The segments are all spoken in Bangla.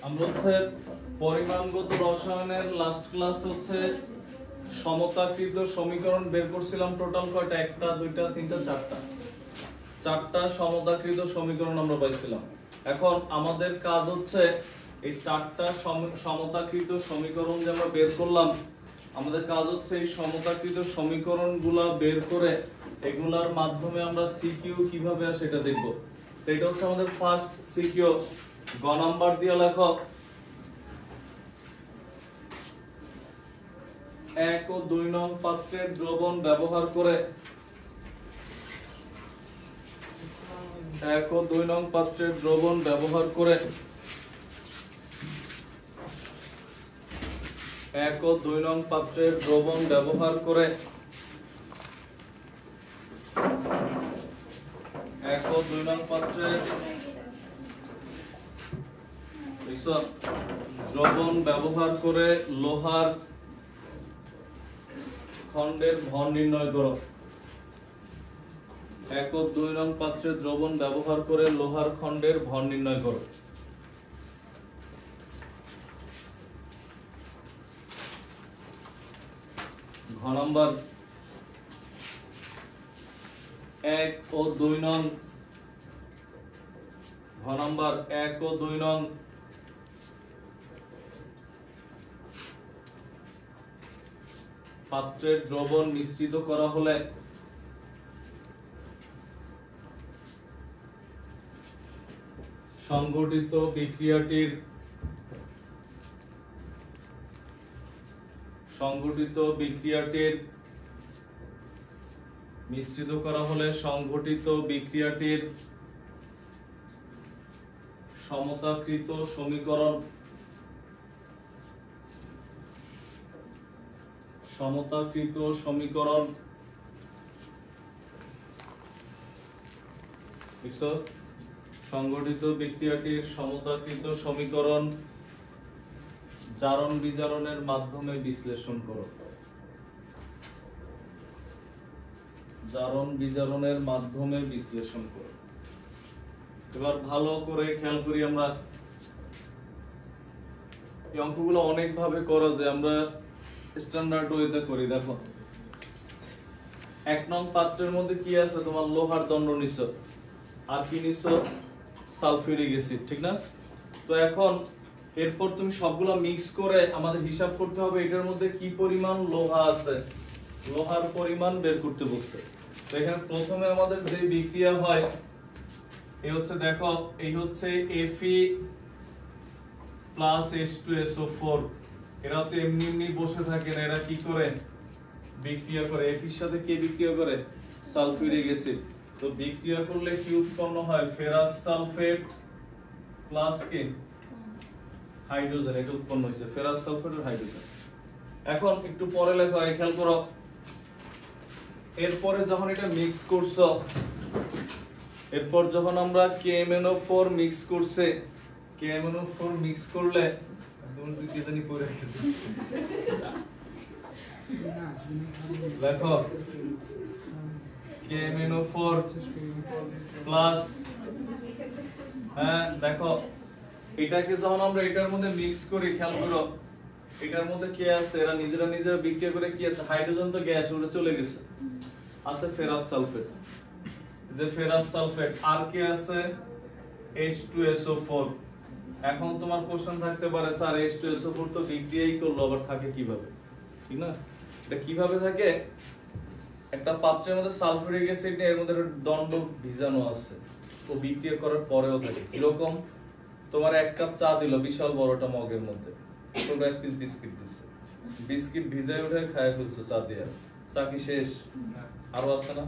আমরা হচ্ছে পরিমাণগত রসায়নের লাস্ট ক্লাস হচ্ছে সমতাকৃত সমীকরণ বের করছিলাম। টোটাল কয়টা? একটা, দুইটা, তিনটা, চারটা সমতাকৃত সমীকরণ আমরা পাইছিলাম। এখন আমাদের কাজ হচ্ছে এই চারটা সমতাকৃত সমীকরণ যে আমরা বের করলাম, আমাদের কাজ হচ্ছে এই সমতাকৃত সমীকরণগুলা বের করে এগুলার মাধ্যমে আমরা সিকিউ কিভাবে আসে এটা দেখব। তো এটা হচ্ছে আমাদের ফার্স্ট সিকিউ। গ নাম্বার দিয়ে লেখো, 1 ও 2 নং পাত্রের দ্রবণ ব্যবহার করে 1 ও 2 নং পাত্রের দ্রবণ ব্যবহার করে 1 ও 2 নং পাত্রের দ্রবণ ব্যবহার করে 1 ও 2 নং পাত্রের দ্রবণ ব্যবহার করে লোহার খন্ডের ভর নির্ণয় করো। 1 ও 2 নং পাত্রের দ্রবণ ব্যবহার করে লোহার খন্ডের ভর নির্ণয় করো। ঘ নাম্বার, 1 ও 2 নং, ঘ নাম্বার 1 ও 2 নং পাত্রের দ্রবণ মিশ্রিত করা হলে সংঘটিত বিক্রিয়াটির মিশ্রিত করা হলে সংঘটিত বিক্রিয়াটির সমতাকৃত সমীকরণ সংঘটিত বিক্রিয়াটির সমতাকৃত সমীকরণ জারণ বিজারণের মাধ্যমে বিশ্লেষণ করো। এবার ভালো করে খেয়াল করি, আমরা এই অঙ্কগুলো অনেক ভাবে করা যায়, আমরা স্ট্যান্ডার্ড ওয়েতে করি। দেখো, 1 নং পাত্রের মধ্যে কি আছে? তোমার লোহার দণ্ড নিছো, আর কি নিছো? সালফিউরিক অ্যাসিড, ঠিক না? তো এখন এরপর তুমি সবগুলো মিক্স করে আমাদের হিসাব করতে হবে এটার মধ্যে কি পরিমাণ লোহা আছে, লোহার পরিমাণ বের করতে বলছে। তো এখানে প্রথমে আমাদের যে বিক্রিয়া হয় এই হচ্ছে, দেখো, এই হচ্ছে Fe প্লাস H2SO4। এরা তো এমনি বসে থাকে না, এরা কি করে বিক্রিয়া করে? Fe এর সাথে কি বিক্রিয়া করে? Sulphuric acid. তো বিক্রিয়া করলে কি উৎপন্ন হয়? ফেরাস সালফেট প্লাস কি হাইড্রোজেন, এটা উৎপন্ন হয়েছে, ফেরাস সালফেট আর হাইড্রোজেন। এখন একটু পরে লেখো, খেয়াল করো, এরপরে যখন এটা মিক্স করছো, এরপর যখন আমরা KMnO4 মিক্স করছে, KMnO4 মিক্স করলে কি জানি পড়ে গেছে, দেখো KMnO4 প্লাস, হ্যাঁ দেখো, এটাকে যখন আমরা এটার মধ্যে মিক্স করি, খেয়াল করো, এটার মধ্যে কি আছে? এরা নিজেরা বিক্রিয়া করে কি আছে? হাইড্রোজেন তো গ্যাস, ওটা চলে গেছে, আছে ফেরাস সালফেট, যে ফেরাস সালফেট, আর কি আছে? H2SO4। এখন তোমার কোশ্চেন থাকতে পারে, স্যার H2SO4 তো বিক্রিয়াই করলো, আবার থাকে কিভাবে? ঠিক না? এটা কিভাবে থাকে? একটা পাত্রের মধ্যে সালফিউরিক অ্যাসিড এর মধ্যে দণ্ড ভিজানো আছে, ও বিক্রিয়া করার পরেও থাকে। এরকম তোমার 1 কাপ চা দিল বিশাল বড়টা মগের মধ্যে, তোমরা 1 পিস বিস্কিট দিচ্ছে, বিস্কিট ভিজায় উঠে খায় ফেলছো চা দিয়ে, চা কি শেষ? আরো আছে না?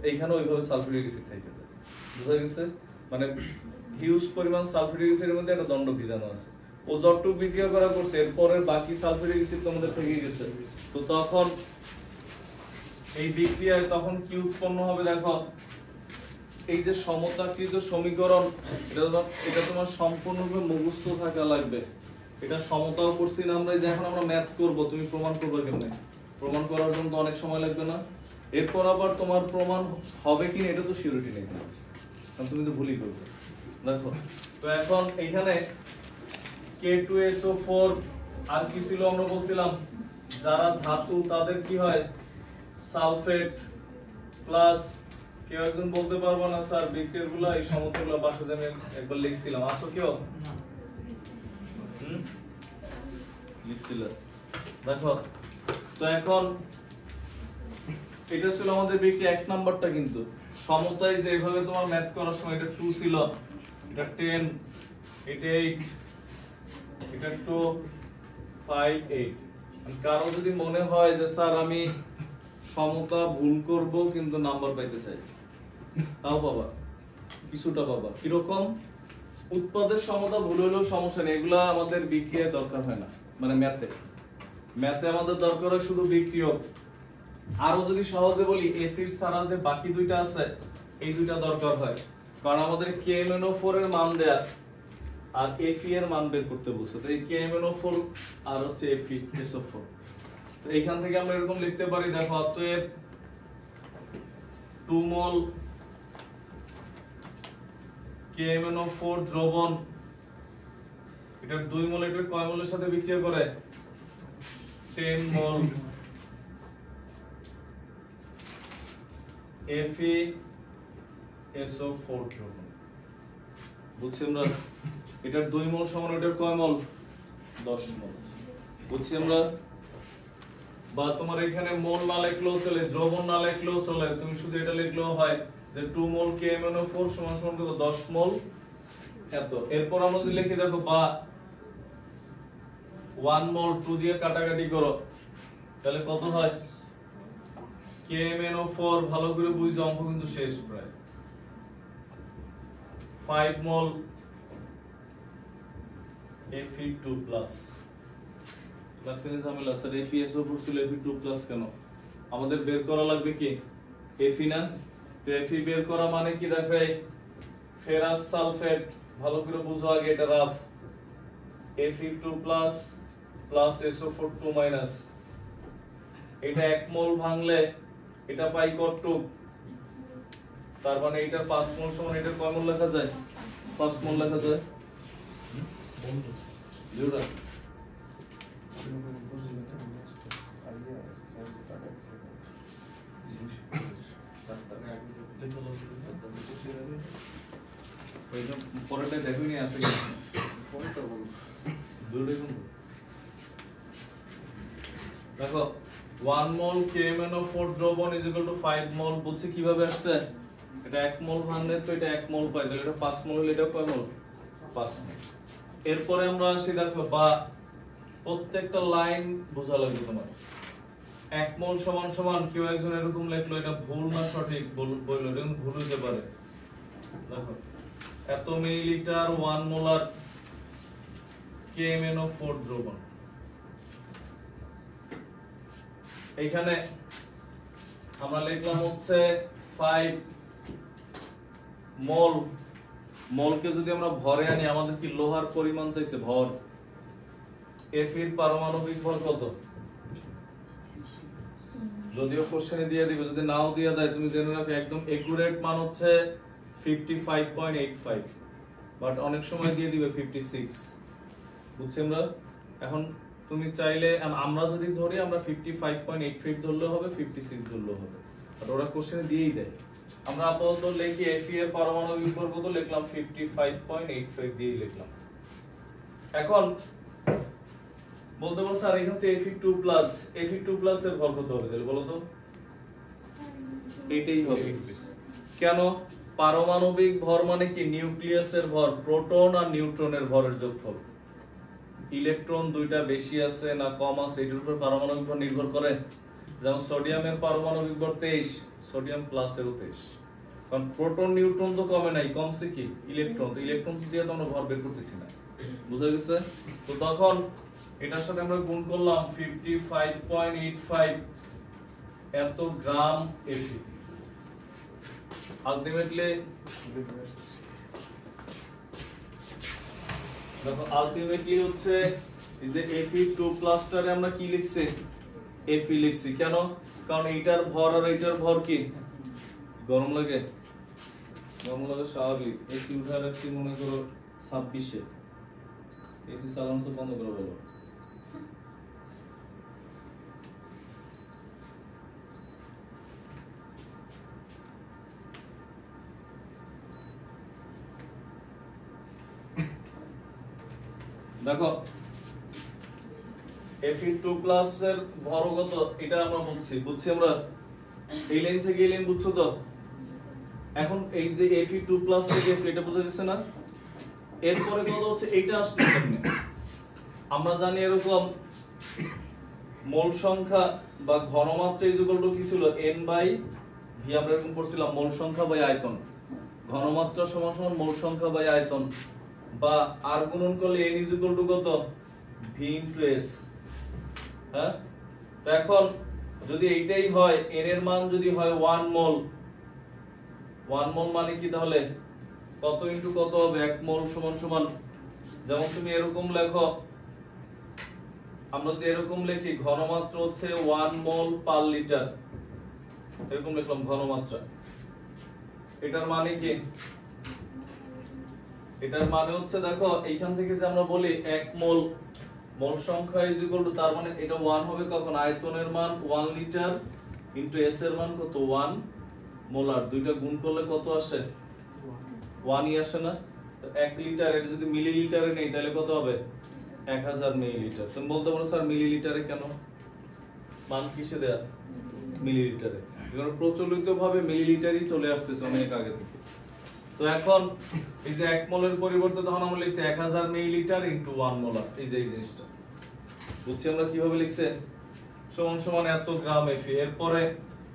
এইখানে ওইভাবে সালফিউরিক অ্যাসিড থেকে যায়, বুঝা গেছে? মানে হিউজ পরিমাণ সালফিউরিক অ্যাসিডের মধ্যে একটা দণ্ড ভিজানো আছে, ও যতটুকু বিক্রিয়া করা করছে এরপরের বাকি সালফিউরিক অ্যাসিড তোমাদের থেকে গেছে। তো তখন এই বিক্রিয়ায় তখন কি উৎপন্ন হবে? দেখো, এই যে সমতাকৃত সমীকরণ, এটা তোমার সম্পূর্ণরূপে মুখস্থ থাকা লাগবে। এটা সমতাও করছি না আমরা, যে এখন আমরা ম্যাথ করব, তুমি প্রমাণ করবে কেমনে? প্রমাণ করার জন্য তো অনেক সময় লাগবে না? এরপর আবার তোমার প্রমাণ হবে কিনা এটা তো সিউরিটি নেই, কারণ তুমি তো ভুলই করবে। দেখো, তো এখন এইখানে K2SO4 আর কি ছিল আমরা বলছিলাম যারা ধাতু তাদের কি হয় সালফেট প্লাস কেউ একজন বলতে পারবো না স্যার বিক্রিয়াগুলো এই সমতুল্য বাসাতে আমি একবার লিখছিলাম আসো কেউ লিখছিল দেখো তো এখন এটা ছিল আমাদের বিক্রিয়া এক নাম্বারটা কিন্তু সমতায় যে এইভাবে তোমার ম্যাথ করার সময় এটা 2 ছিল এটা 10 এটা 8 এটা 2 5 8 কারো যদি মনে হয় যে স্যার আমি সমতা ভুল করব কিন্তু নাম্বার পাইতে চাই তাও বাবা কিছুটা বাবা কিরকম উৎপাদের সমতা ভুল হলেও সমস্যা নেই এগুলা আমাদের বিক্রিয়ায় দরকার হয় না মানে ম্যাথে আমাদের দরকার হয় শুধু বিক্রিয়ক আরো যদি সহজে বলি এসিড ছাড়া যে বাকি দুইটা আছে এই দুইটা দরকার হয় কারণ আমাদের KMnO4 এর মান দেয়া আর Fe এর মান বের করতে বলছে তো এই KMnO4 আর হচ্ছে FeSO4 তো এইখান থেকে আমরা এরকম লিখতে পারি দেখো অতএব 2 মোল KMnO4 দ্রবণ এটা 2 মোল এটার কয় মোলের সাথে বিক্রিয়া করে 10 মোল FeSO4 দ্রবণ বুঝছি আমরা এটার 2 মোল সমান এটার কয় মোল 10 মোল বুঝছি আমরা বা তোমার এখানে মোল না লিখলেও চলে দ্রবণ না লিখলেও চলে তুমি শুধু এটা লিখলেও হয় যে 2 মোল KMnO4 সমান সমান কত 10 মোল এত এরপর আমরা যদি লিখি দেখো বা 1 মোল 2 দিয়ে কাটাকাটি করো তাহলে কত হয় KMnO4 ভালো করে বুঝো অঙ্ক কিন্তু শেষ প্রায় 5 মোল Fe2+ লাক্সিনি ঝামেলা স্যার FeSO4 ছিল Fe2+ কেন আমাদের বের করা লাগবে কি Fe না তো Fe বের করা মানে কি দেখো ফেরাস সালফেট ভালো করে বুঝো আগে এটা রাফ Fe2+ প্লাস SO4 2- এটা 1 মোল ভাঙলে এটা পাই কতটুক তার মানে এটার 5 মোল সমান এটার কয় মোল লেখা যায় 5 মোল লেখা যায় জোড়া পরেরটা দেখুনি আছে কি পরেরটা বলো দেখো 1 মোল KMnO4 দ্রবণ = 5 মোল বুঝছি কিভাবে আসছে এটা 1 মোল ভাঙলে তো এটা 1 মোল পাই তাহলে এটা 5 মোল হলে এটা কয় মোল 5 মোল এরপরে আমরা আসি দেখো বা প্রত্যেকটা লাইন বোঝা লাগবে তোমার 1 মোল সমান সমান কেউ একজন এরকম লিখলো এটা ভুল না সঠিক বললো এটা ভুল হতে পারে দেখো এত মিলিলিটার 1 মোলার KMnO4 দ্রবণ এইখানে আমরা লিখলাম হচ্ছে 5 মোল মোলকে যদি আমরা ভরে আনি আমাদের কি লোহার পরিমাণ চাইছে ভর Fe এর পারমাণবিক ভর কত যদিও কোশ্চেনে দিয়ে দিবে যদি নাও দিয়ে দেয় তুমি জেনে রাখো একদম একুরেট মান হচ্ছে 55.85 বাট অনেক সময় দিয়ে দিবে 56 বুঝছি আমরা এখন তুমি চাইলে আমরা যদি ধরি আমরা 55.85 ধরলেও হবে 56 ধরলেও হবে আর ওরা কোশ্চেনে দিয়েই দেয় আমরা আপাতত লিখি Fe এর পারমাণবিক ভর কত লিখলাম 55.85 দিয়ে লিখলাম এখন বলতে পারো স্যার এখানে তো Fe2+ এর ভর কত হবে তাহলে বলো তো এটাই হবে কেন পারমাণবিক ভর মানে কি নিউক্লিয়াসের ভর প্রোটন আর নিউট্রনের ভরের যোগফল ইলেকট্রন দুইটা বেশি আছে না কম আছে এটার উপর পারমাণবিক ভর নির্ভর করে যেমন সোডিয়ামের পারমাণবিক ভর 23 সোডিয়াম প্লাসেরও 23 কারণ প্রোটন নিউট্রন তো কমে নাই কমছে কি ইলেকট্রন তো ইলেকট্রন দিয়ে তো আমরা ভর বের করতেছি না বুঝা গেছে তো তখন এটার সাথে আমরা গুণ করলাম 55.85 এত গ্রাম Fe আলটিমেটলি দেখো আলটিমেটলি হচ্ছে এই যে Fe2+ টারে আমরা কি লিখছি Fe লিখছি কেন কারণ এইটার ভর আর এইটার ভর কি গরম লাগে স্বাভাবিক এসি উঠা রাখছি মনে করো 26 এ এসি চালানো তো বন্ধ করে বলো। দেখো Fe2+ এর ভর কত এটা আমরা বুঝছি আমরা এই লাইন থেকে এই লাইন বুঝছো তো। এখন এই যে Fe2+ থেকে এটা বোঝা গেছে না, এরপরে কত হচ্ছে এইটা আসলে কেমনে আমরা জানি এরকম মোল সংখ্যা বা ঘনমাত্রা ইকুয়াল টু কি ছিল n/v, আমরা এরকম পড়ছিলাম মোল সংখ্যা বাই আয়তন, ঘনমাত্রা সমান সমান মোল সংখ্যা বাই আয়তন, বা r গুণন করলে n ইকুয়াল টু কত v * s। হ্যাঁ, তো এখন যদি এইটাই হয় n এর মান যদি হয় 1 মোল, 1 মোল মানে কি তাহলে কত ইনটু কত হবে 1 মোল সমান সমান, যেমন তুমি এরকম লেখো, আমরা যদি এরকম লিখি ঘনমাত্রা হচ্ছে 1 মোল পার লিটার, এরকম লিখলাম ঘনমাত্রা। এটার মানে কি, এটার মানে হচ্ছে দেখো এইখান থেকে যে আমরা বলি 1 মোল, মোল সংখ্যা ইজ ইকুয়াল টু, তার মানে এটা 1 হবে কখন আয়তনের মান 1 লিটার ইনটু s এর মান কত 1 মোলার, দুইটা গুণ করলে কত আসে 1ই আসে না। তো 1 লিটার এটা যদি মিলিলিটারে নেই তাহলে কত হবে 1000 মিলিলিটার। তুমি বলতে পারো স্যার মিলিলিটারে কেন, মান কিসে দেয়া মিলিলিটারে, কারণ প্রচলিত ভাবে মিলিলিটারই চলে আসতেছে অনেক আগে থেকে। তো এখন এই যে 1 মোলের পরিবর্তে তখন আমরা লিখছি 1000 মিলিলিটার ইনটু 1 মোলার, এই যে এই জিনিসটা বুঝছি আমরা কিভাবে লিখছে সমান সমান এত গ্রাম Fe। এরপরে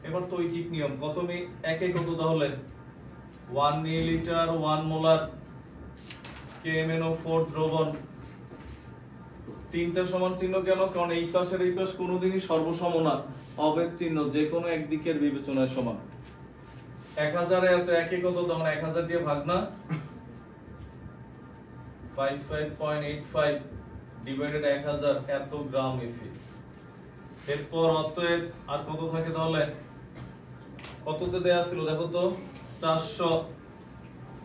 এবার তো ঐকিক নিয়ম, কত একে কত তাহলে 1 মিলিলিটার 1 মোলার KMnO4 দ্রবণ, তিনটা সমান চিহ্ন কেন, কারণ এই পাশের এই পাশ কোনোদিনই সর্বসম না, অভেদ চিহ্ন যে কোনো একদিকের বিবেচনায় সমান। 1000 এত একে কত তখন 1000 দিয়ে ভাগ না, 55.85 ডিভাইডেড 1000 এত গ্রাম Fe। এরপর অতএব আর কত থাকে তাহলে, কততে দেয়া ছিল দেখো তো 400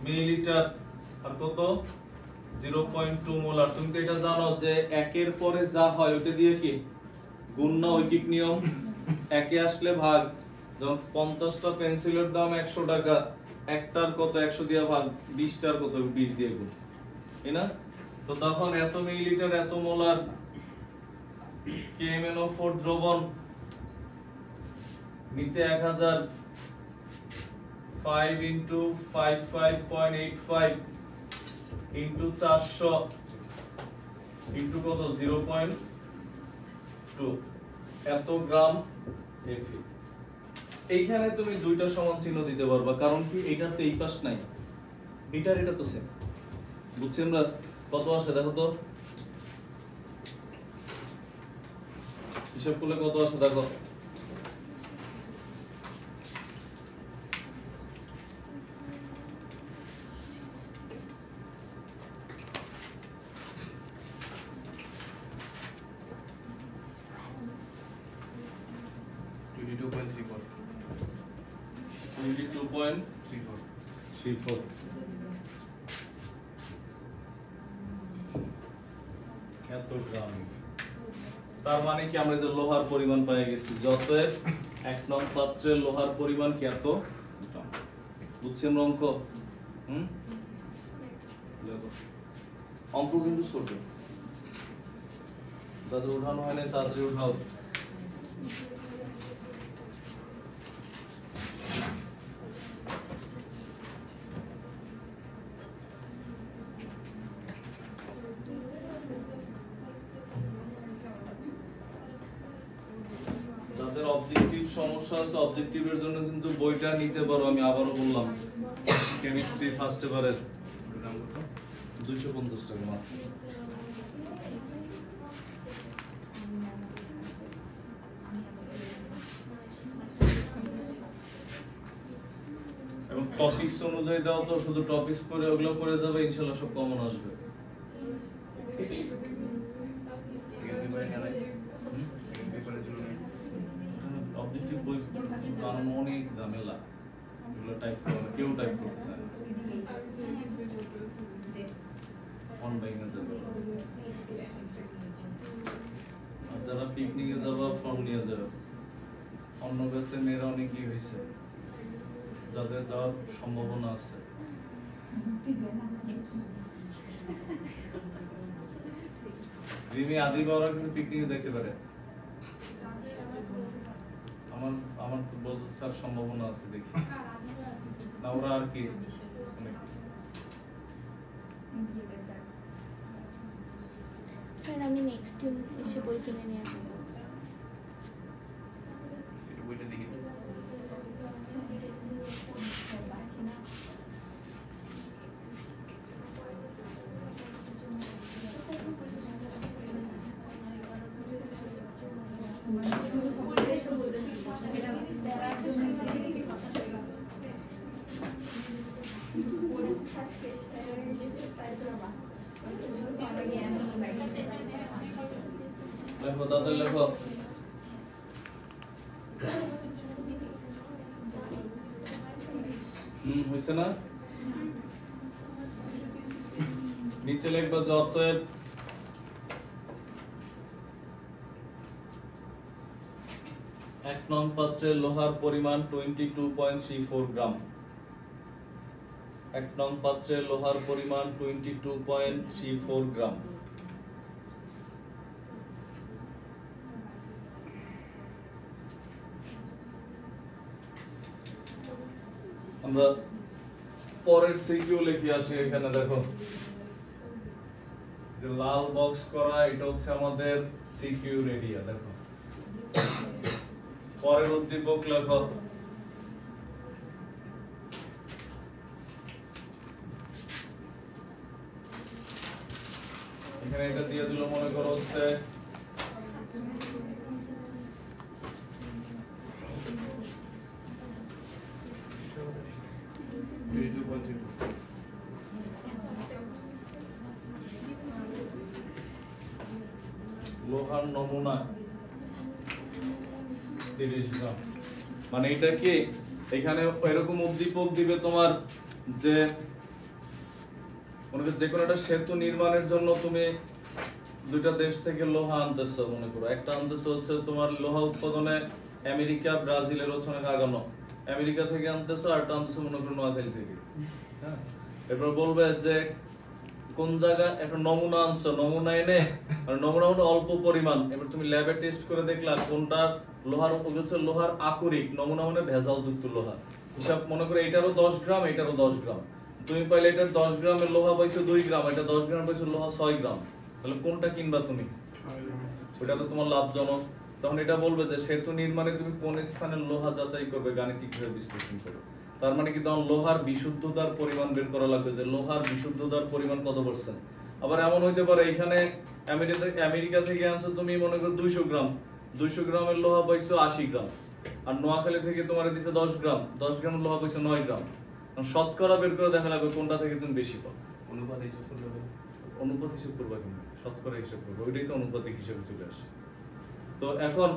মিলিলিটার আর কত 0.2 মোলার। তুমি তো এটা জানো যে একের পরে যা হয় ওটা দিয়ে কি গুণ না, ঐকিক নিয়ম, একে আসলে ভাগ, যখন 50টা পেন্সিলের দাম 100 টাকা, একটার কত 100 দিয়ে ভাগ, 20টার কত 20 দিয়ে গুণ, তাই না। তো তখন এত মিলিলিটার এত মোলার KMnO4 দ্রবণ, নিচে 1000, 5 ইনটু 55.85 ইনটু 400 ইনটু কত 0.2 এত গ্রাম Fe। এইখানে তুমি দুইটা সমান চিহ্ন দিতে পারবা, কারণ কি এটার তো এই পাশ নাই, এটার এটা তো সেম, বুঝছি আমরা। কত আসে দেখো তো, হিসাব করলে কত আসে দেখো, এত গ্রাম। তার মানে কি আমরা যে লোহার পরিমাণ পেয়ে গেছি, যত 1 নং পাত্রের লোহার পরিমাণ কি এত গ্রাম, বুঝছি আমরা অঙ্ক। অঙ্ক কিন্তু ছোট, যাদের উঠানো হয় না তাড়াতাড়ি উঠাও। অবজেক্টিভ সমস্যা আছে, অবজেক্টিভের জন্য কিন্তু বইটা নিতে পারো, আমি আবারও বললাম কেমিস্ট্রি ফার্স্ট এবারের 250 টাকা মাত্র। এবং টপিকস অনুযায়ী দাও তো, শুধু টপিকস পড়ে ওগুলো পড়ে যাবে, ইনশাআল্লাহ সব কমন আসবে। অবজেক্টিভ বই বানানো অনেক ঝামেলা, এগুলো টাইপ করে কেউ টাইপ করতে চায় না, অন বাইনা যাবে। পিকনিকে যাবা ফর্ম নিয়ে যাবে অন্য ব্যাচের মেয়েরা অনেকই হয়েছে যাদের যাওয়ার সম্ভাবনা আছে রিমি আদি বাবা কিন্তু পিকনিকে দেখতে পারে আমার আমার তো বলতে স্যার সম্ভাবনা আছে দেখি না ওরা আর কি স্যার আমি নেক্সট দিন এসে বই কিনে নিয়ে আসবো বইটা দেখি লেখো তাদের লেখো হয়েছে না নিচে লিখবা যে অতএব এক নং পাত্রের লোহার পরিমাণ 22.34 গ্রাম এক নং পাত্রের লোহার পরিমাণ 22.34 গ্রাম আমরা পরের সিকিউ লিখে আসি এখানে দেখো যে লাল বক্স করা এটা হচ্ছে আমাদের সিকিউ এরিয়া দেখো পরের উদ্দীপক লেখো এখানে এটা দিয়ে দিল মনে করো হচ্ছে লোহার নমুনা 30 গ্রাম মানে এটা কি এখানে এরকম উদ্দীপক দিবে তোমার যে মনে করো যে কোনো একটা সেতু নির্মাণের জন্য তুমি দুইটা দেশ থেকে লোহা আনতেছো মনে করো একটা আনতেছো হচ্ছে তোমার লোহা উৎপাদনে আমেরিকা ব্রাজিলের হচ্ছে অনেক আগানো আমেরিকা থেকে আনতেছো আর একটা আনতেছো মনে করো নোয়াখালী থেকে হ্যাঁ এরপর বলবে যে কোন জায়গা একটা নমুনা আনছো নমুনা এনে নমুনা অল্প পরিমাণ এবার তুমি ল্যাবে টেস্ট করে দেখলা কোনটা লোহার হচ্ছে লোহার আকরিক নমুনা মানে ভেজাল যুক্ত লোহা হিসাব মনে করে এটারও 10 গ্রাম এটারও 10 গ্রাম তুমি পাইলে এটা 10 গ্রামের লোহা পাইছো 2 গ্রাম এটা 10 গ্রাম পাইছো লোহা 6 গ্রাম তাহলে কোনটা কিনবা তুমি ওটা তো তোমার লাভজনক তখন এটা বলবে যে সেতু নির্মাণে তুমি কোন স্থানের লোহা যাচাই করবে গাণিতিকভাবে বিশ্লেষণ করে তার মানে কি তখন লোহার বিশুদ্ধতার পরিমাণ বের করা লাগবে যে লোহার বিশুদ্ধতার পরিমাণ কত পার্সেন্ট আবার এমন হইতে পারে এখানে আমেরিকা থেকে আনছো তুমি মনে করো 200 গ্রামের লোহা পাইছো 80 গ্রাম আর নোয়াখালী থেকে তোমার দিছে 10 গ্রাম 10 গ্রাম লোহা পাইছো 9 গ্রাম শতকরা বের করে দেখা লাগবে কোনটা থেকে তুমি বেশি পাও অনুপাত হিসাব করবে অনুপাত হিসাব করবা কিন্তু শতকরা হিসাব করবে ওইটাই তো অনুপাতিক হিসাবে চলে আসে তো এখন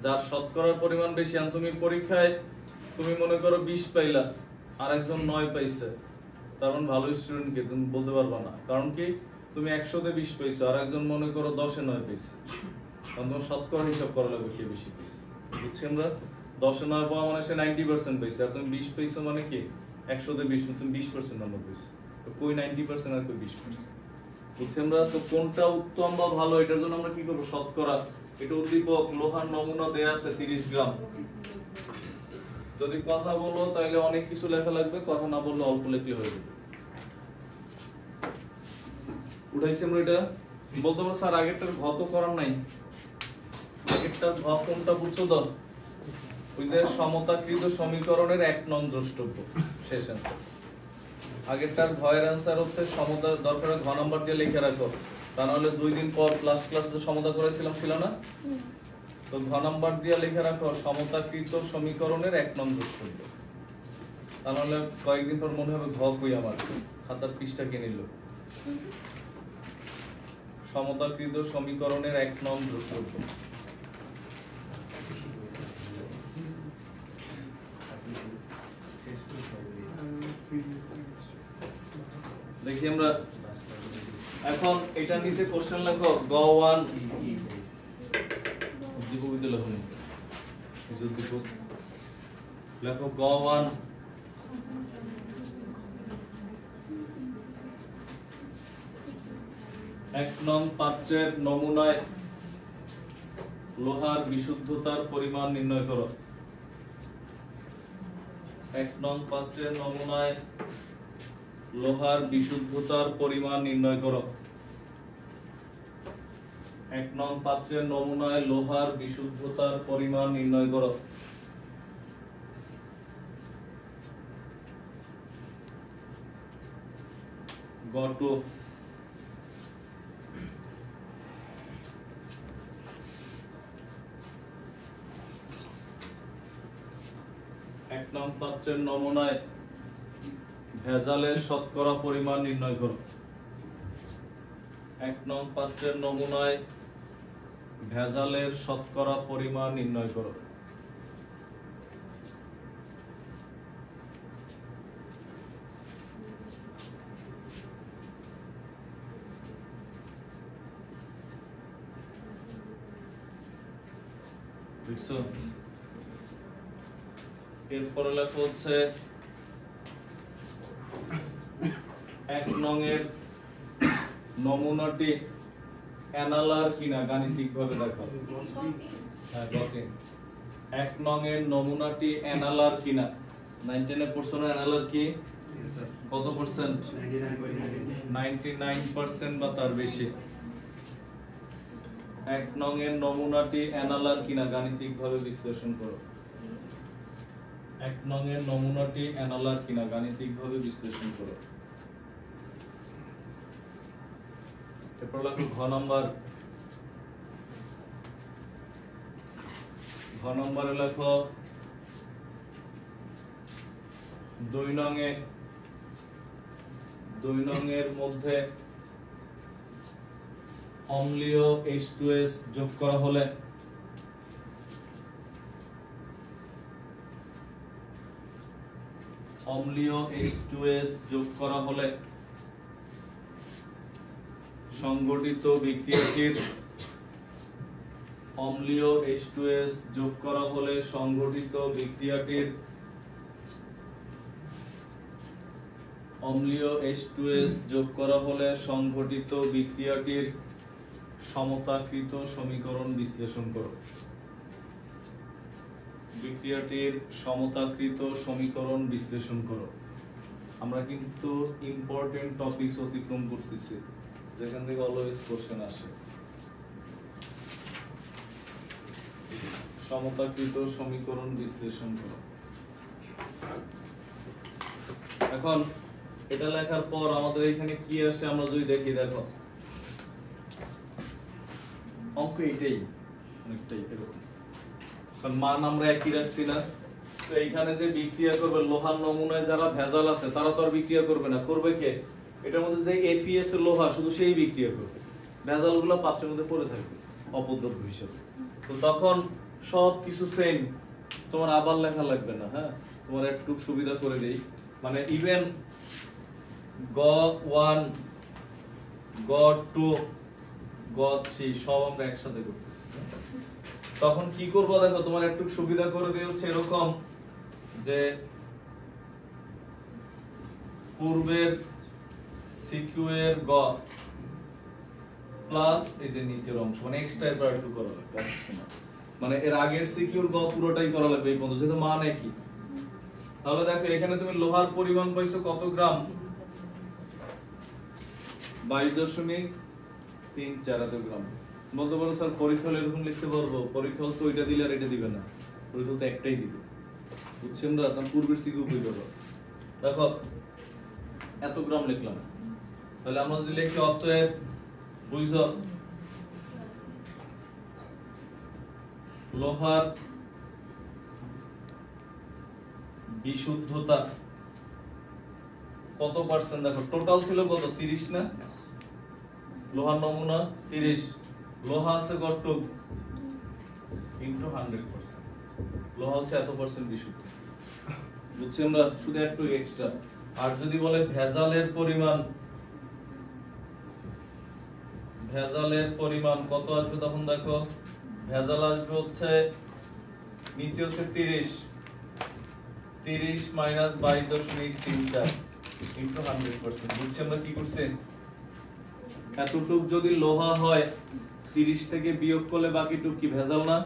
যার শতকরার পরিমাণ বেশি আর তুমি পরীক্ষায় তুমি মনে করো 20 পাইলা আর একজন 9 পাইছে তার মানে ভালো স্টুডেন্ট কে তুমি বলতে পারবা না কারণ কি তুমি 100 তে 20 পাইছো আর একজন মনে করো 10 এ 9 পাইছে তখন তোমার শতকরা হিসাব করা লাগবে কে বেশি পাইছে বুঝছি আমরা 10 এ 9 পাওয়া মানে সে 90% পাইছে আর তুমি 20 পাইছো মানে কি 100 তে 20 তুমি 20% নাম্বার পাইছো তো কই 90% আর কই 20% বুঝছি আমরা তো কোনটা উত্তম বা ভালো এটার জন্য আমরা কি করব শতকরা এটা উদ্দীপক লোহার নমুনা দেয়া আছে 30 গ্রাম যদি কথা বলো তাহলে অনেক কিছু লেখা লাগবে কথা না বললে অল্প লিখলে হয়ে যাবে উঠাইছি আমরা এটা বলতে পারো স্যার আগেরটার ঘ তো করার নাই আগেরটার ঘ কোনটা বুঝছো তো ওই যে সমতাকৃত সমীকরণের 1 নং দ্রষ্টব্য শেষ অ্যানসার আগেরটার ঘয়ের অ্যানসার হচ্ছে সমতা দরকার ঘ নাম্বার দিয়ে লিখে রাখো তা নাহলে 2 দিন পর লাস্ট ক্লাসে সমতা করেছিলাম ছিল না তো ঘ নাম্বার দিয়ে লিখে রাখো সমতাকৃত সমীকরণের 1 নং দ্রষ্টব্য তাহলে কয়েকদিন পর মনে হবে ঘ কই আমার খাতার পৃষ্ঠা কে নিল সমতাকৃত সমীকরণের 1 নং দ্রষ্টব্য দেখি আমরা এখন এটা নিচে কোশ্চেন লেখো গ1 দীপক দিতে লেখো নি দীপক লেখো গ1 এক নং পাত্রের নমুনায় লোহার বিশুদ্ধতার পরিমাণ নির্ণয় করো। এক নং পাত্রের নমুনায় লোহার বিশুদ্ধতার পরিমাণ নির্ণয় করো। এক নং পাত্রের নমুনায় লোহার বিশুদ্ধতার পরিমাণ নির্ণয় করো। গ2 এক নং পাত্রের নমুনায় ভেজালের শতকরা পরিমাণ নির্ণয় করো। এক নং পাত্রের নমুনায় ভেজালের শতকরা পরিমাণ নির্ণয় করো। বুঝছো? এরপরে লেখা হচ্ছে এক নং এর নমুনাটি অ্যানালার কিনা গাণিতিকভাবে দেখাও। হ্যাঁ, গতে এক নং এর নমুনাটি অ্যানালার কিনা। 99% অ্যানালার কি? কত পার্সেন্ট? 99% বা তার বেশি। এক নং এর নমুনাটি অ্যানালার কিনা গাণিতিকভাবে বিশ্লেষণ করো। এক নং এর নমুনাটি অ্যানালার কিনা গাণিতিকভাবে বিশ্লেষণ করো। এরপর লেখো ঘ নাম্বার। ঘ নম্বরে লেখো 2 নং এর মধ্যে অম্লীয় H2S যোগ করা হলে অম্লীয় H2S যোগ করা হলে সংঘটিত বিক্রিয়াটির অম্লীয় H2S যোগ করা হলে সংঘটিত বিক্রিয়াটির অম্লীয় H2S যোগ করা হলে সংঘটিত বিক্রিয়াটির সমতাকৃত সমীকরণ বিশ্লেষণ করো। বিক্রিয়াটির সমতাকৃত সমীকরণ বিশ্লেষণ করো। আমরা কিন্তু ইম্পর্টেন্ট টপিকস অতিক্রম করতেছি, যেখান থেকে অলওয়েজ কোশ্চেন আসে। সমতাকৃত সমীকরণ বিশ্লেষণ করো। এখন এটা লেখার পর আমাদের এখানে কি আসে আমরা যদি দেখি, দেখো অঙ্ক এটাই অনেকটাই এরকম, কারণ মান আমরা একই রাখছি না। তো এইখানে যে বিক্রিয়া করবে লোহার নমুনায় যারা ভেজাল আছে তারা তো আর বিক্রিয়া করবে না, করবে কে? এটার মধ্যে যে FeS এর লোহা শুধু সেই বিক্রিয়া করবে, ভেজালগুলো পাত্রের মধ্যে পড়ে থাকবে অপদ্রব্য হিসেবে। তো তখন সব কিছু সেম, তোমার আবার লেখা লাগবে না। হ্যাঁ, তোমার একটু সুবিধা করে দেই, মানে ইভেন গ1 গ2 গ3 সব আমরা একসাথে করতেছি। তখন কি করবো দেখো, তোমার একটু সুবিধা করে দিয়ে হচ্ছে এরকম যে পূর্বের সিকিউ এর গ প্লাস এই যে নিচের অংশ, মানে এক্সট্রা এর একটু করা লাগবে, মানে এর আগের সিকিউর গ পুরোটাই করা লাগবে এই পর্যন্ত, যেহেতু মান একই। তাহলে দেখো এখানে তুমি লোহার পরিমাণ পাইছো কত গ্রাম? 22.34 গ্রাম। বলতে পারো স্যার পরীক্ষাল এরকম লিখতে পারবো? পরীক্ষাল তো ওইটা দিলে আর এটা দিবে না, পরীক্ষাল তো একটাই দিবে, বুঝছেন না? তার পূর্বের সিকিউ বই করো। দেখো এত গ্রাম লিখলাম, তাহলে আমরা যদি লিখি অতএব বুঝছো লোহার বিশুদ্ধতা কত পার্সেন্ট? দেখো টোটাল ছিল কত? 30 না? লোহার নমুনা 30, লোহা আছে কতটুক? ইনটু 100%। লোহা হচ্ছে এত পার্সেন্ট বিশুদ্ধ, বুঝছি আমরা? শুধু একটু এক্সট্রা। আর যদি বলে ভেজালের পরিমাণ, ভেজালের পরিমাণ কত আসবে তখন? দেখো ভেজাল আসবে হচ্ছে নিচে হচ্ছে 30 মাইনাস 22.34 ইনটু 100%। বুঝছি আমরা কি করছি? এতটুক যদি লোহা হয় 30 থেকে বিয়োগ করলে বাকিটুক কি ভেজাল না?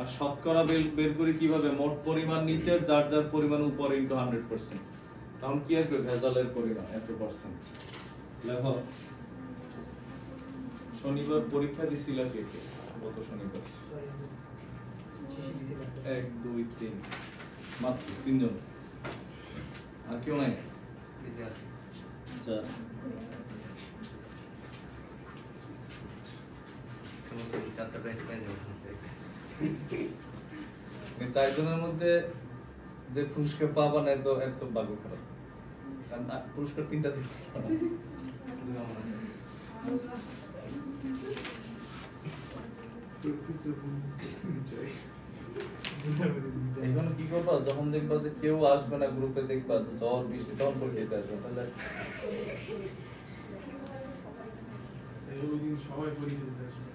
আর শতকরা বের করি কিভাবে? মোট পরিমাণ নিচের, যার যার পরিমাণ উপরে ইনটু 100%। তখন কি আসবে? ভেজালের পরিমাণ এত পার্সেন্ট। লেখো শনিবার পরীক্ষা দিছিল কে কে? গত শনিবার 1 2 3 মাত্র 3 জন। আর কেউ নাই? দিতে আছে আচ্ছা সমস্ত চারটা প্রাইস পেয়ে যাবো এই 4 জনের মধ্যে যে পুরস্কার পাবা না তো এত ভাগ্য খারাপ, কারণ পুরস্কার 3টা দিতে পারবা না। এখন কি করবা? যখন দেখবা যে কেউ আসবে না গ্রুপে, দেখবা যে ঝড় বৃষ্টি, তখন পরীক্ষা আসবে, তাহলে সবাই পরীক্ষা দিতে আসবে।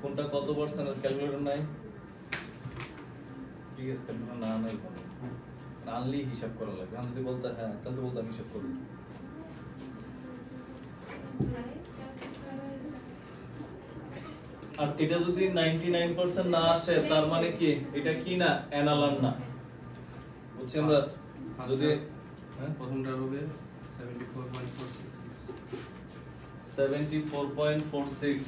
কোনটা কত পার্সেন্ট ক্যালকুলেটর নাই? ঠিক আছে, ক্যালকুলেটর না নাই আনলি হিসাব করা লাগবে। আমি যদি বলতে হ্যাঁ, তাহলে তো বলতাম হিসাব করবো। আর এটা যদি 99% না আসে, তার মানে কি এটা কি না? অ্যানালান না। বুঝছি আমরা? যদি প্রথমটা হবে 74.466 74.46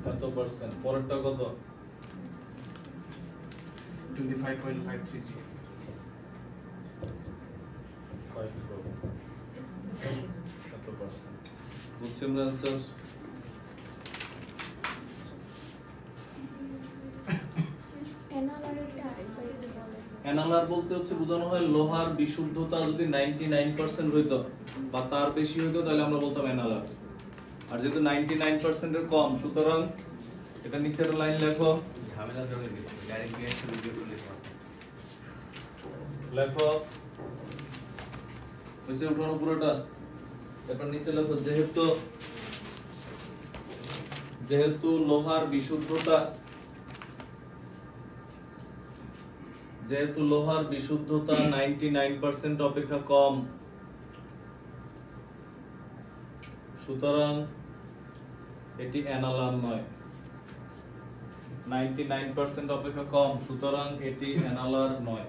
কত পার্সেন্ট? পরেরটা কত? 25.533 কত পার্সেন্ট? বুঝছি আমরা आंसर? অ্যানালার বলতে হচ্ছে বোঝানো হয় লোহার বিশুদ্ধতা যদি 99% হইতো বা তার বেশি হইতো, তাহলে আমরা বলতাম অ্যানালার। আর যেহেতু 99% এর কম, সুতরাং এটা নিচের লাইন লেখো। ঝামেলা ধরে গেছে ডাইরেক্ট গিয়ে একটা ভিডিও করে দিতে পারবো। লেখো নিচে উঠানো পুরোটা, তারপর নিচে লেখো যেহেতু লোহার বিশুদ্ধতা 99% অপেক্ষা কম, সুতরাং এটি অ্যানালান নয়। 99% অপেক্ষা কম, সুতরাং এটি অ্যানালার নয়।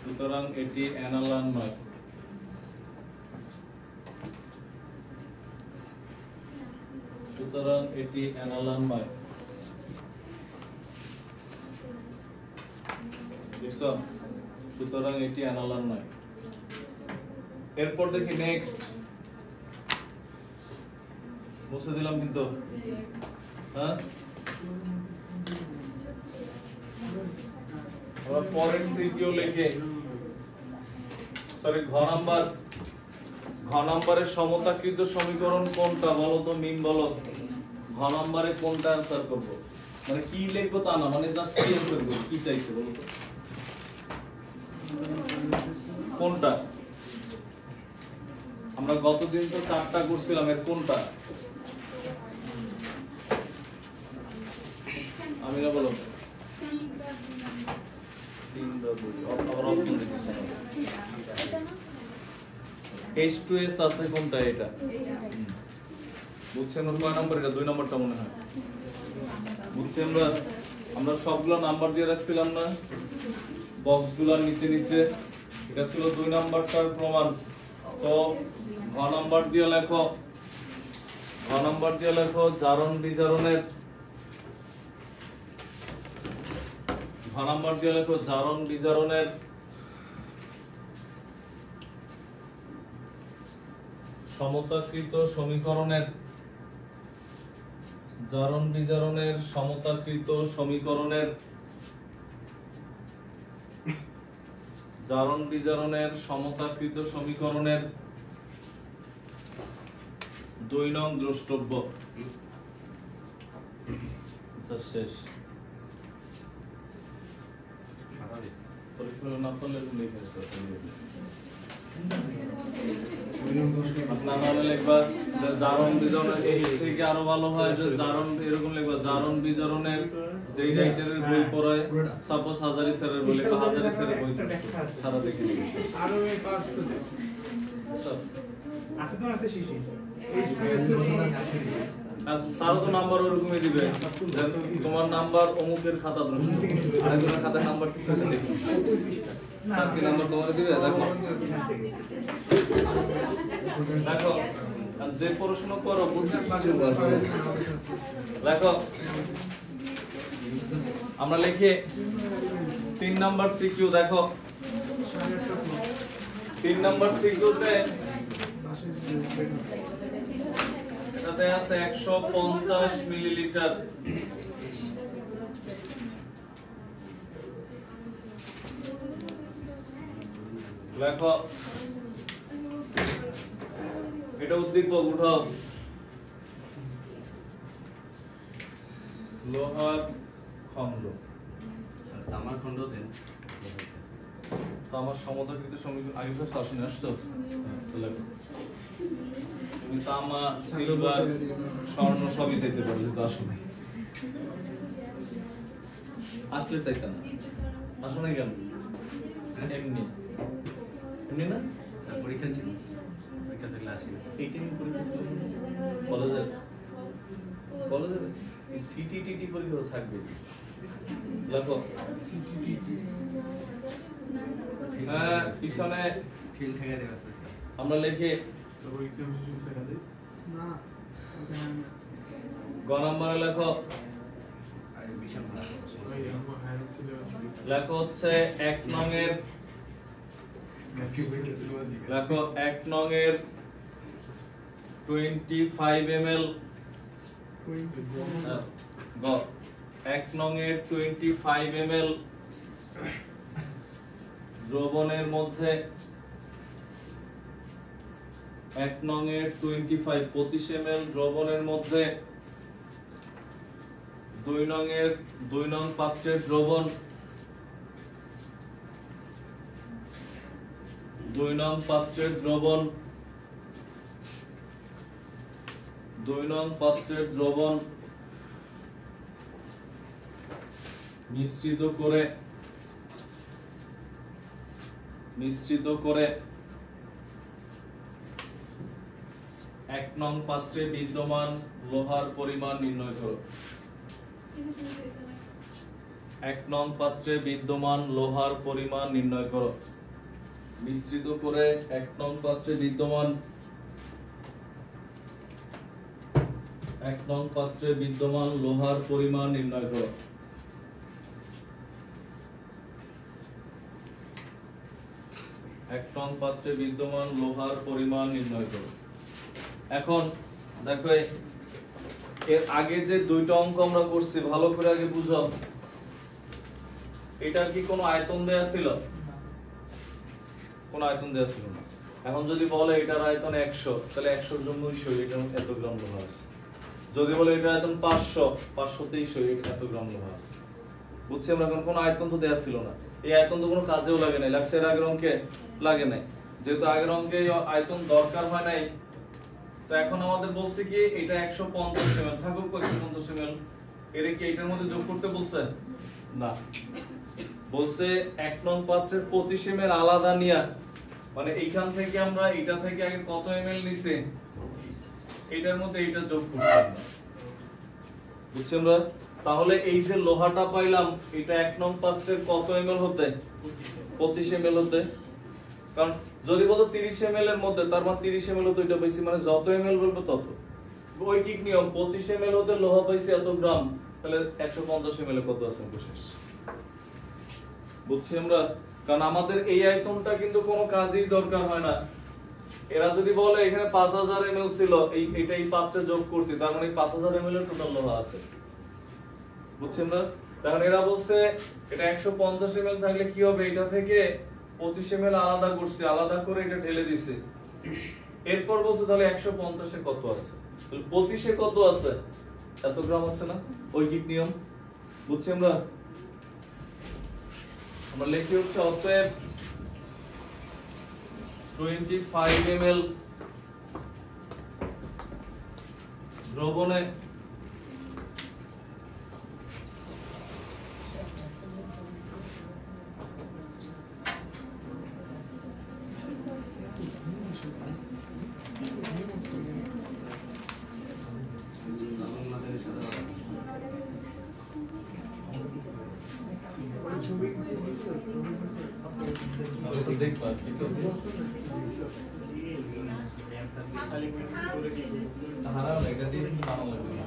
সুতরাং এটি অ্যানালান নয়। সুতরাং এটি অ্যানালান নয়। দেখছো? সুতরাং এটি অ্যানালান নয়। এরপর দেখি নেক্সট, মুছে দিলাম কিন্তু, হ্যাঁ আমরা পরের সিকিউ লিখে, সরি ঘ নাম্বারের সমতাকৃত সমীকরণ কোনটা বলো তো? মিম বলো। ঘ নাম্বারে কোনটা অ্যানসার করব? মানে কি লিখবো তা না, মানে জাস্ট কি অ্যানসার করব, কি চাইছে বলো তো? কোনটা? আমরা গতদিন তো 4টা করছিলাম, এর কোনটা? আমি না বলো H2S আছে কোনটা? এটা বুঝছেন? কয় নাম্বার? এটা 2 নাম্বারটা মনে হয়। বুঝছেন? আমরা সবগুলো নাম্বার দিয়ে রাখছিলাম না বক্সগুলোর নিচে নিচে? এটা ছিল 2 নাম্বারটার প্রমাণ। তো ঘ নাম্বার দিয়ে লেখো, জারণ বিজারণের, ঘ নাম্বার দিয়ে লেখো জারণ বিজারণের সমতাকৃত সমীকরণের, জারণ বিজারণের সমতাকৃত সমীকরণের, জারণ বিজারণের সমতাকৃত সমীকরণের 2 নং দ্রষ্টব্য। শেষ। করে না পারলে লিখে আসতে আপনার নামে লিখবা যে জারণ বিজরণ এই থেকে আরো ভালো হয় যে জারণ এরকম লিখবা জারণ বিজরণের যেই রাইটারের বই পড়ায় সাপোজ হাজারি স্যারের বই লিখবা হাজারি স্যারের বই সারা দেখে লিখে আরো এই পার্টস তো আছে তো আছে শিশি আচ্ছা স্যার তো নাম্বার ওরকমই দিবে তোমার নাম্বার অমুকের খাতা আরেকজনের খাতার নাম্বার কি করে দেখি স্যার কি নাম্বার তোমার দিবে দেখো দেখো আর যে পড়াশোনা করো বুঝতে দেখো আমরা লিখি 3 নাম্বার সিকিউ দেখো 3 নাম্বার সিকিউতে এটাতে আছে 150 মিলিলিটার লেখো এটা উদ্দীপক উঠাও লোহার খন্ড তামার খন্ড দেন তামার সমতাকৃত সমীকরণ আগে তো আসেনি আসছো লেখো তুমি তামা সিলভার স্বর্ণ সবই চাইতে পারো কিন্তু আসো না আসলে চাইতাম না আসো না কেন এমনি এমনি না স্যার পরীক্ষা ছিল পরীক্ষা থাকলে আসি 18 পরীক্ষা ছিল বলা যাবে সিটিটিটি পরীক্ষা থাকবে লেখো হ্যাঁ পিছনে ফিল থেকে দেওয়া আছে স্যার আমরা লিখি গ নম্বরে লেখো আর বিশাল ভালো লেখো হচ্ছে 1 নং এর লেখো 1 নং এর 25 ml গ 1 নং এর 25 ml দ্রবণের মধ্যে 1 নং এর 25 ml দ্রবণের মধ্যে 2 নং এর 2 নং পাত্রের দ্রবণ 2 নং পাত্রের দ্রবণ 2 নং পাত্রের দ্রবণ মিশ্রিত করে 1 নং পাত্রে বিদ্যমান লোহার পরিমাণ নির্ণয় করো 1 নং পাত্রে বিদ্যমান লোহার পরিমাণ নির্ণয় করো মিশ্রিত করে 1 নং পাত্রে বিদ্যমান 1 নং পাত্রে বিদ্যমান লোহার পরিমাণ নির্ণয় করো 1 নং পাত্রে বিদ্যমান লোহার পরিমাণ নির্ণয় করো এখন দেখো এর আগে যে দুইটা অঙ্ক আমরা করছি ভালো করে আগে বুঝো এটার কি কোনো আয়তন দেয়া ছিল কোন আয়তন দেয়া ছিল না এখন যদি বলে এটার আয়তন 100 তাহলে 100 এর জন্য 100 এটা এত গ্রাম লোহা আছে যদি বলে এটার আয়তন 500 500 তেই এটা এত গ্রাম লোহা আছে বুঝছি আমরা এখন কোনো আয়তন তো দেয়া ছিল না এই আয়তন তো কোনো কাজেও লাগে নাই লাগছে এর আগের অঙ্কে লাগে নাই যেহেতু আগের অঙ্কে আয়তন দরকার হয় নাই তো এখন আমাদের বলছে কি এটা 150 ml থাকুক 150 ml এর কি এটার মধ্যে যোগ করতে বলছে না বলছে 1 নং পাত্রের 25 ml আলাদা নিয়া মানে এইখান থেকে আমরা এটা থেকে আগে কত ml নিছে এটার মধ্যে এটা যোগ করতে বুঝছেন আমরা তাহলে এই যে লোহাটা পাইলাম এটা 1 নং পাত্রের কত ml হতে 25 ml হতে কারণ যদি বলো 30 ml এর মধ্যে তার মানে 30 ml তো এটা বেশি মানে যত ml বলবো তত ঐকিক নিয়ম 25 ml হতে লোহা পাইছে এত গ্রাম তাহলে 150 ml কত আছে বিশেষ বুঝছি আমরা কারণ আমাদের এই আয়তনটা কিন্তু কোনো কাজেই দরকার হয় না এরা যদি বলে এখানে 5000 ml ছিল এই পাত্রে যোগ করছি তার মানে 5000 ml এর টোটাল লোহা আছে বুঝছি আমরা তখন এরা বলছে এটা 150 ml থাকলে কি হবে এটা থেকে 25 ml আলাদা করছে আলাদা করে এটা ঢেলে দিছে এরপর বলছে তাহলে 150 এ কত আছে তাহলে 25 এ কত আছে এত গ্রাম আছে না ঐকিক নিয়ম বুঝছি আমরা আমরা লিখি হচ্ছে অতএব 25 ml দ্রবণে লবণ মাঝারি সাদা বাদাম। আমরা তো দেখবা ঠিক আছে হারাও না এটা দিয়ে বানানো লাগবে না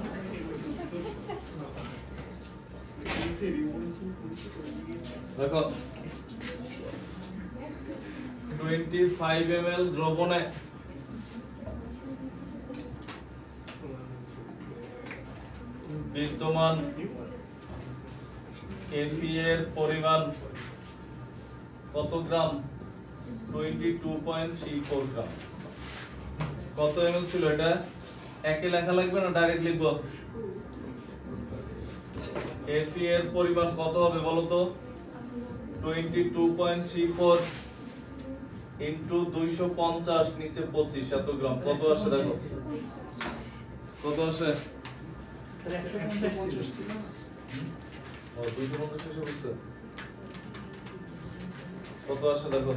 দেখো 25 ml দ্রবণে বিদ্যমান Fe এর পরিমাণ কত গ্রাম 22.34 গ্রাম কত ml ছিল এটা একে লেখা লাগবে না ডাইরেক্ট লিখবো Fe এর পরিমাণ কত হবে বলো তো 22.34 ইনটু 250 নিচে 25 এত গ্রাম কত আসে দেখো কত আসে ও 250 এসে বলছে কত আসে দেখো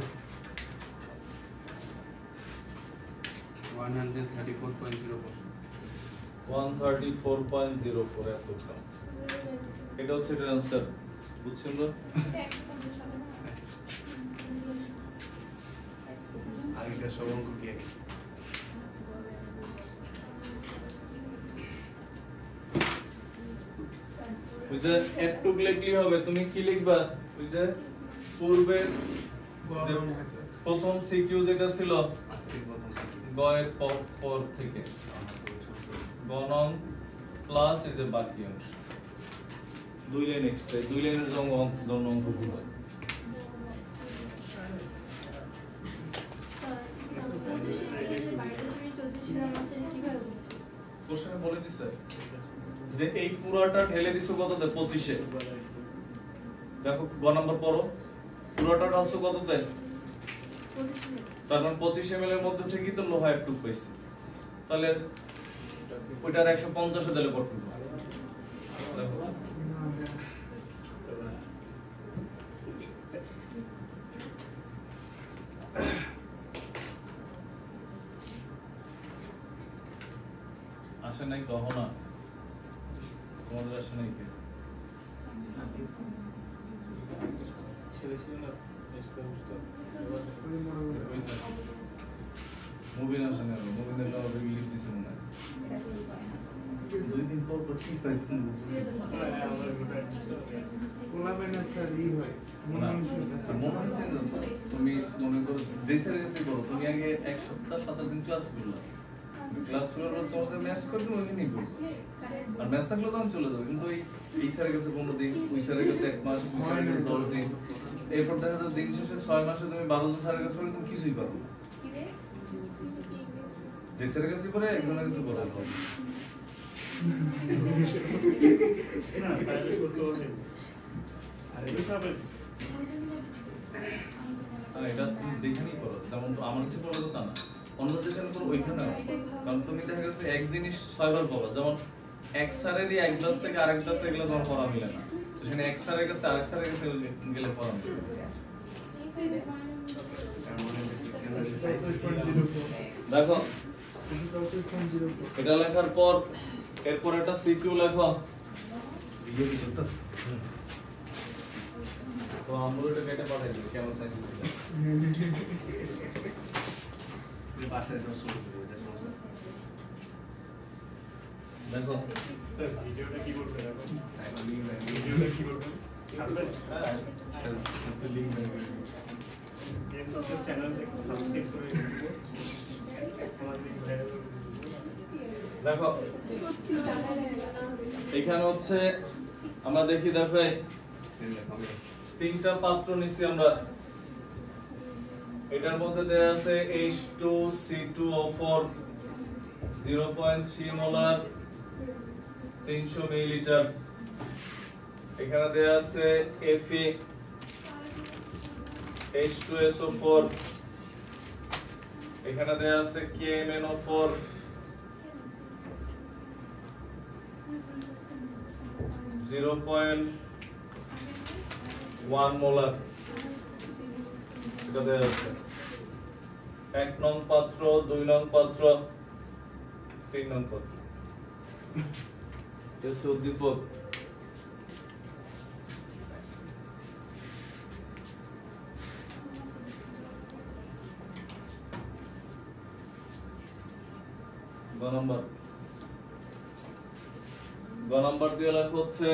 134.04 এত গ্রাম এটা হচ্ছে এটার आंसर বুঝছেন তো আগেকার সব অঙ্ক কি আগে বুঝে একটু লিখলি হবে তুমি কি লিখবা বুঝে পূর্বে প্রথম সিকিউ যেটা ছিল আজকে প্রথম গয়ের পর থেকে গণন প্লাস এই যে বাকি অংশ দুই লাইন এক্সট্রা দুই লাইনের জন্য অঙ্ক ভুল হয় কোশ্চেনে বলে দিছে যে এই পুরোটা ঢেলে দিছো কততে 25 এ দেখো গ নাম্বার পড়ো পুরোটা ঢালছো কততে তার মানে 25 ml এর মধ্যে হচ্ছে কি তো লোহা একটু পাইছে তাহলে ওইটার 150 দিলে কত হবে দেখো আসে নাই গহনা তোমাদের আসে নাই কে মুভি না শোনা মুভি দেখলে হবে ইংলিশ দিছে না দুই দিন পর কি পাইছেন কোলাবেনা স্যার ই হয় তুমি মনে করো যে স্যারের কাছে করো তুমি আগে এক সপ্তাহ 7 দিন ক্লাস করলা ক্লাস করার তোমাদের ম্যাথস করতে ওইখানেই করবো আর ম্যাথস থাকলে তখন চলে যাবে কিন্তু এই স্যারের কাছে 15 দিন ওই স্যারের কাছে 1 মাস ওই স্যারের কাছে 10 দিন এরপর দেখা যায় দিন শেষে 6 মাসে তুমি 12 জন স্যারের কাছে করে তুমি কিছুই পারো না যে স্যারের কাছে করে একজনের কাছে করে না তাহলে করতে হবে আরে এটা হবে এটা তুমি যেখানেই করো যেমন আমার কাছে করো তো তা না অন্য যেখানে করো ওইখানে কারণ তুমি দেখা গেছে এক জিনিস 6 বার পাবা যেমন এক স্যারেরই এক ক্লাস থেকে আরেক ক্লাসে গেলে তোমার পড়া মিলে না তো সেখানে এক স্যারের কাছে আরেক স্যারের কাছে গেলে পড়া মিলে দেখো এটা লেখার পর এরপর একটা সিকিউ লেখো তো আমরা এটা কেটে পাঠাই দিই কেমন সাইজ ছিল বাসায় সব শুরু করে এটা সমস্যা দেখো ভিডিওটা কি করতে হবে সাইবার লিংক ভিডিওটা কি করবে আপনি সেলফ লিংক চ্যানেল থেকে সাবস্ক্রাইব করে দেখো এখানে হচ্ছে আমরা দেখি দেখো তিনটা পাত্র নিছি আমরা এটার মধ্যে দেয়া আছে H2C2O4 0.3 মোলার 300 মিলিলিটার এখানে দেয়া আছে Fe H2SO4 এখানে দেয়া আছে KMnO4 0.1 মোলার এটা দেয়া আছে 1 নং পাত্র 2 নং পাত্র 3 নং পাত্র এটা উদ্দীপক গ নাম্বার দিয়ে লেখা হচ্ছে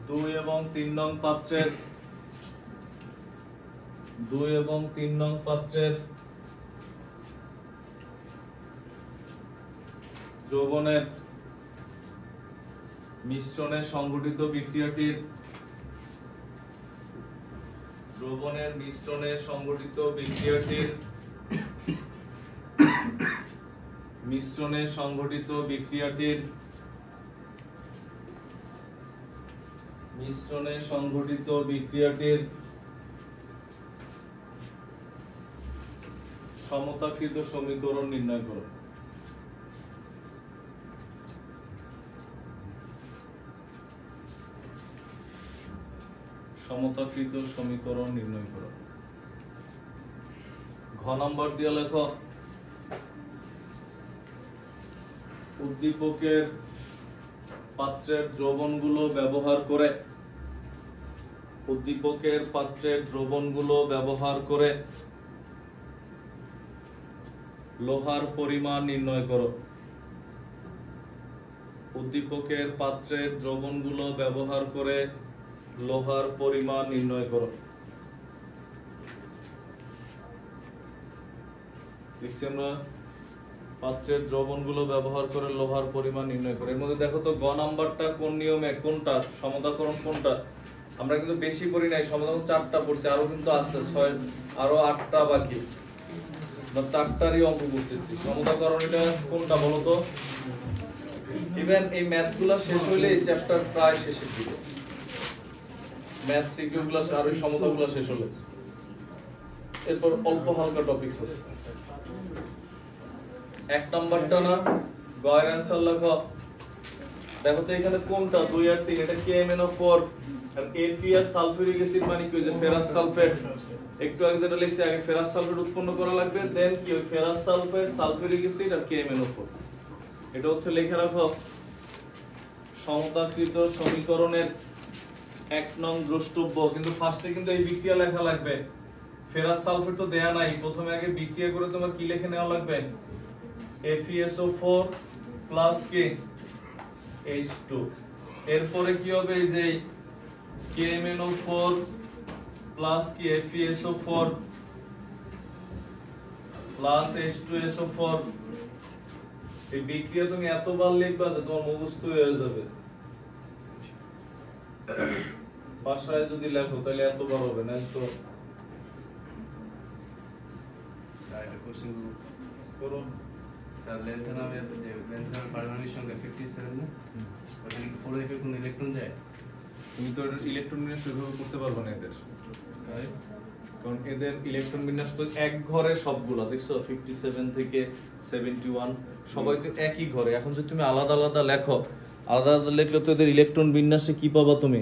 2 এবং 3 নং পাত্রের 2 এবং 3 নং পাত্রের যৌবনের মিশ্রণে সংঘটিত বিক্রিয়াটির দ্রবণের মিশ্রণে সংঘটিত বিক্রিয়াটির মিশ্রণে সংঘটিত বিক্রিয়াটির মিশ্রণে সংঘটিত বিক্রিয়াটির সমতাকৃত সমীকরণ নির্ণয় করো। সমতাকৃত সমীকরণ নির্ণয় করো। ঘ নম্বর দিয়ে লেখো উদ্দীপকের পাত্রের দ্রবণগুলো ব্যবহার করে উদ্দীপকের পাত্রের দ্রবণগুলো ব্যবহার করে লোহার পরিমাণ নির্ণয় করো। উদ্দীপকের পাত্রের দ্রবণগুলো ব্যবহার করে লোহার পরিমাণ নির্ণয় করো। লিখছি আমরা পাত্রের দ্রবণগুলো ব্যবহার করে লোহার পরিমাণ নির্ণয় করে। এর মধ্যে দেখো তো গ নাম্বারটা কোন নিয়মে কোনটা সমতাকরণ কোনটা আমরা কিন্তু বেশি পড়ি নাই, সমতাকরণ 4টা পড়ছি, আরো কিন্তু আছে 6 আরো 8টা বাকি, বা 4টারই অঙ্ক করতেছি। সমতাকরণ এটা কোনটা বলো তো? ইভেন এই ম্যাথগুলো শেষ হইলে এই চ্যাপ্টার প্রায় শেষের দিকে, ম্যাথ সিকিউ গুলো আর ওই সমতাগুলো শেষ হলে এরপর অল্প হালকা টপিকস আছে। 1 নাম্বারটা না গয়ের অ্যানসার লেখো। দেখো তো এখানে কোনটা 2 আর 3 এটা KMnO4 আর Fe আর সালফিউরিক অ্যাসিড মানে কি, ওই যে ফেরাস সালফেট। একটু আগে যেটা লিখছি, আগে ফেরাস সালফেট উৎপন্ন করা লাগবে, দেন কি ওই ফেরাস সালফেট সালফিউরিক অ্যাসিড আর KMnO4। এটা হচ্ছে লিখে রাখো সমতাকৃত সমীকরণের 1 নং দ্রষ্টব্য। কিন্তু ফার্স্টে কিন্তু এই বিক্রিয়া লেখা লাগবে। ফেরাস সালফেট তো দেয়া নাই, প্রথমে আগে বিক্রিয়া করে তোমার কি লিখে নেওয়া লাগবে, FeSO4 প্লাস কি H2। এরপরে কি হবে, এই যে KMnO4 প্লাস কি FeSO4 প্লাস H2SO4। এই বিক্রিয়া তুমি এতবার লিখবা যে তোমার মুখস্থ হয়ে যাবে। ভাষায় যদি লেখো তাহলে এতবার হবে না। তো স্যার একটা কোশ্চেন করো। স্যার লেন্থ নামে যে লেন্থ নামে পারমাণবিক সংখ্যা 57 না, ওটা কি 4f কোন ইলেকট্রন যায়? তুমি তো ইলেকট্রন বিন্যাস শুরু করতে পারবে না এদের, তাই কারণ এদের ইলেকট্রন বিন্যাস তো এক ঘরে সবগুলা, দেখছো 57 থেকে 71 সবাই তো একই ঘরে। এখন যদি তুমি আলাদা আলাদা লেখো, আলাদা আলাদা লিখলে তো এদের ইলেকট্রন বিন্যাসে কি পাবা তুমি?